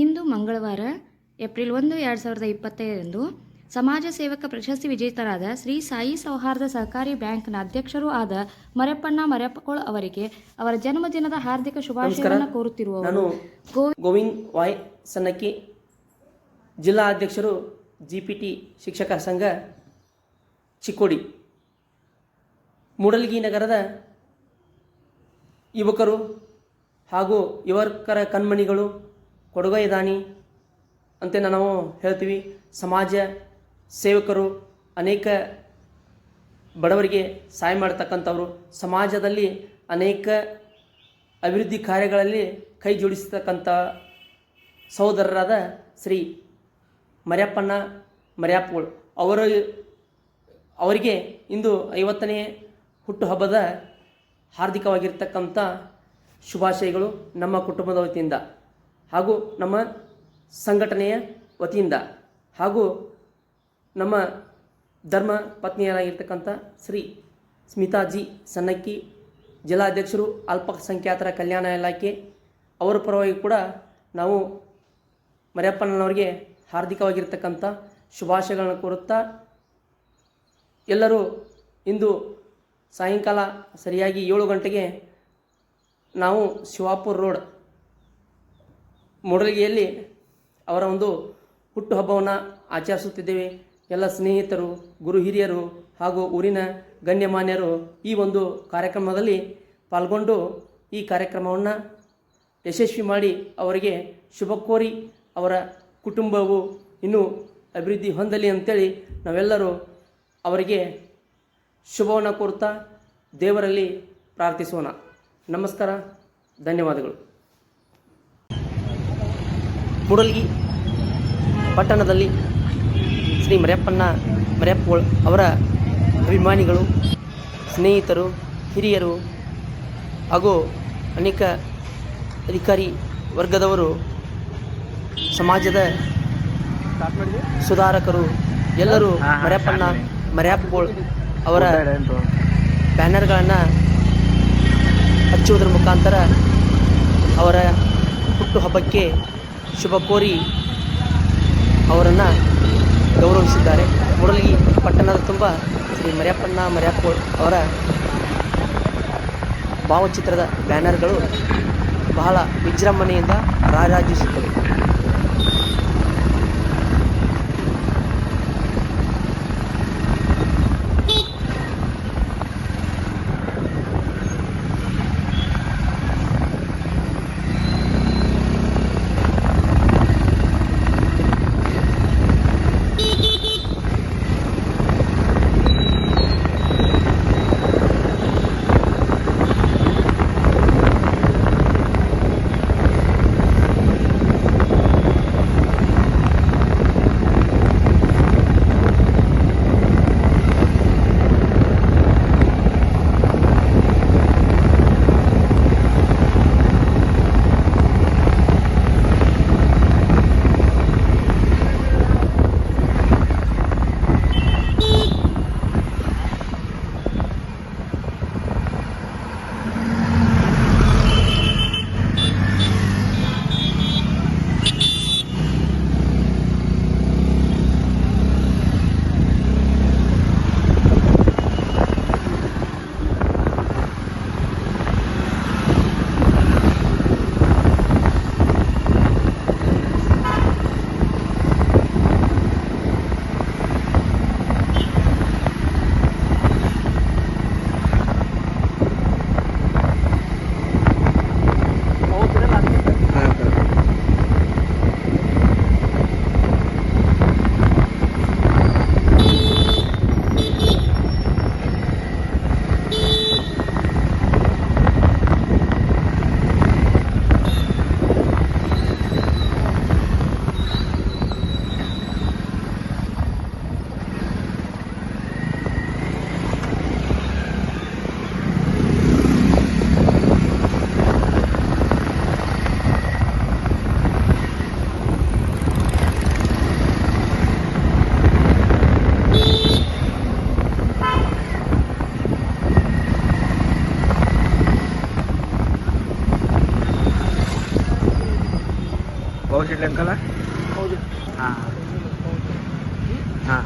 ಇಂದು ಮಂಗಳವಾರ ಏಪ್ರಿಲ್ 1, 2025ರಂದು ಸಮಾಜ ಸೇವಕ ಪ್ರಶಸ್ತಿ ವಿಜೇತರಾದ ಶ್ರೀ ಸಾಯಿ ಸೌಹಾರ್ದ ಸಹಕಾರಿ ಬ್ಯಾಂಕ್ನ ಅಧ್ಯಕ್ಷರೂ ಆದ ಮರ್ಯಪ್ಪಣ್ಣ ಮರ್ಯಪ್ಪಕೋಳ್ ಅವರಿಗೆ ಅವರ ಜನ್ಮದಿನದ ಹಾರ್ದಿಕ ಶುಭಾಶಯವನ್ನು ಕೋರುತ್ತಿರುವವರು ನಾನು ಗೋವಿಂದ್ ವಾಯ್ ಸನ್ನಕ್ಕಿ, ಜಿಲ್ಲಾ ಅಧ್ಯಕ್ಷರು GPT ಶಿಕ್ಷಕರ ಸಂಘ ಚಿಕ್ಕೋಡಿ. ಮೂಡಲಗಿ ನಗರದ ಯುವಕರು ಹಾಗೂ ಯುವಕರ ಕಣ್ಮಣಿಗಳು, ಕೊಡುಗೈ ದಾನಿ ಅಂತ ನಾವು ಹೇಳ್ತೀವಿ. ಸಮಾಜ ಸೇವಕರು, ಅನೇಕ ಬಡವರಿಗೆ ಸಹಾಯ ಮಾಡ್ತಕ್ಕಂಥವ್ರು, ಸಮಾಜದಲ್ಲಿ ಅನೇಕ ಅಭಿವೃದ್ಧಿ ಕಾರ್ಯಗಳಲ್ಲಿ ಕೈ ಜೋಡಿಸ್ತಕ್ಕಂಥ ಸಹೋದರರಾದ ಶ್ರೀ ಮರ್ಯಪ್ಪಣ್ಣ ಮರ್ಯಪ್ಪಗೋಳ್ ಅವರಿಗೆ ಇಂದು 50ನೇ ಹುಟ್ಟುಹಬ್ಬದ ಹಾರ್ದಿಕವಾಗಿರ್ತಕ್ಕಂಥ ಶುಭಾಶಯಗಳು ನಮ್ಮ ಕುಟುಂಬದ ವತಿಯಿಂದ ಹಾಗೂ ನಮ್ಮ ಸಂಘಟನೆಯ ವತಿಯಿಂದ ಹಾಗೂ ನಮ್ಮ ಧರ್ಮ ಪತ್ನಿಯರಾಗಿರ್ತಕ್ಕಂಥ ಶ್ರೀ ಸ್ಮಿತಾ ಜಿ ಸನ್ನಕ್ಕಿ, ಜಿಲ್ಲಾಧ್ಯಕ್ಷರು ಅಲ್ಪಸಂಖ್ಯಾತರ ಕಲ್ಯಾಣ ಇಲಾಖೆ, ಅವರ ಪರವಾಗಿ ಕೂಡ ನಾವು ಮರ್ಯಪ್ಪಣ್ಣನವರಿಗೆ ಹಾರ್ದಿಕವಾಗಿರ್ತಕ್ಕಂಥ ಶುಭಾಶಯಗಳನ್ನು ಕೋರುತ್ತಾ, ಎಲ್ಲರೂ ಇಂದು ಸಾಯಂಕಾಲ ಸರಿಯಾಗಿ 7 ಗಂಟೆಗೆ ನಾವು ಶಿವಾಪುರ ರೋಡ್ ಮೂಡಲಗಿಯಲ್ಲಿ ಅವರ ಒಂದು ಹುಟ್ಟುಹಬ್ಬವನ್ನು ಆಚರಿಸುತ್ತಿದ್ದೇವೆ. ಎಲ್ಲ ಸ್ನೇಹಿತರು, ಗುರು ಹಿರಿಯರು ಹಾಗೂ ಊರಿನ ಗಣ್ಯಮಾನ್ಯರು ಈ ಒಂದು ಕಾರ್ಯಕ್ರಮದಲ್ಲಿ ಪಾಲ್ಗೊಂಡು ಈ ಕಾರ್ಯಕ್ರಮವನ್ನು ಯಶಸ್ವಿ ಮಾಡಿ ಅವರಿಗೆ ಶುಭ ಕೋರಿ ಅವರ ಕುಟುಂಬವು ಇನ್ನೂ ಅಭಿವೃದ್ಧಿ ಹೊಂದಲಿ ಅಂತೇಳಿ ನಾವೆಲ್ಲರೂ ಅವರಿಗೆ ಶುಭವನ್ನು ಕೋರುತ್ತಾ ದೇವರಲ್ಲಿ ಪ್ರಾರ್ಥಿಸೋಣ. ನಮಸ್ಕಾರ, ಧನ್ಯವಾದಗಳು. ಮೂಡಲಗಿ ಪಟ್ಟಣದಲ್ಲಿ ಶ್ರೀ ಮರ್ಯಪ್ಪಣ್ಣ ಮರ್ಯಪ್ಪಗೋಳ್ ಅವರ ಅಭಿಮಾನಿಗಳು, ಸ್ನೇಹಿತರು, ಹಿರಿಯರು ಹಾಗೂ ಅನೇಕ ಅಧಿಕಾರಿ ವರ್ಗದವರು, ಸಮಾಜದ ಸುಧಾರಕರು ಎಲ್ಲರೂ ಮರ್ಯಪ್ಪಣ್ಣ ಮರ್ಯಪ್ಪಗೋಳ್ ಅವರ ಬ್ಯಾನರ್ಗಳನ್ನು ಹಚ್ಚುವುದರ ಮುಖಾಂತರ ಅವರ ಹುಟ್ಟುಹಬ್ಬಕ್ಕೆ ಶುಭ ಕೋರಿ ಅವರನ್ನು ಗೌರವಿಸಿದ್ದಾರೆ. ಮೂಡಲಗಿ ಪಟ್ಟಣದ ತುಂಬ ಶ್ರೀ ಮರ್ಯಪ್ಪಣ್ಣ ಮರ್ಯಪ್ಪಗೋಳ್ ಅವರ ಭಾವಚಿತ್ರದ ಬ್ಯಾನರ್ಗಳು ಬಹಳ ವಿಜೃಂಭಣೆಯಿಂದ ರಾರಾಜಿಸುತ್ತವೆ. ಬಾಬು ಶೆಟ್ಟಿ ಅಂಕಲ ಹೌದು. ಹಾಂ ಹಾಂ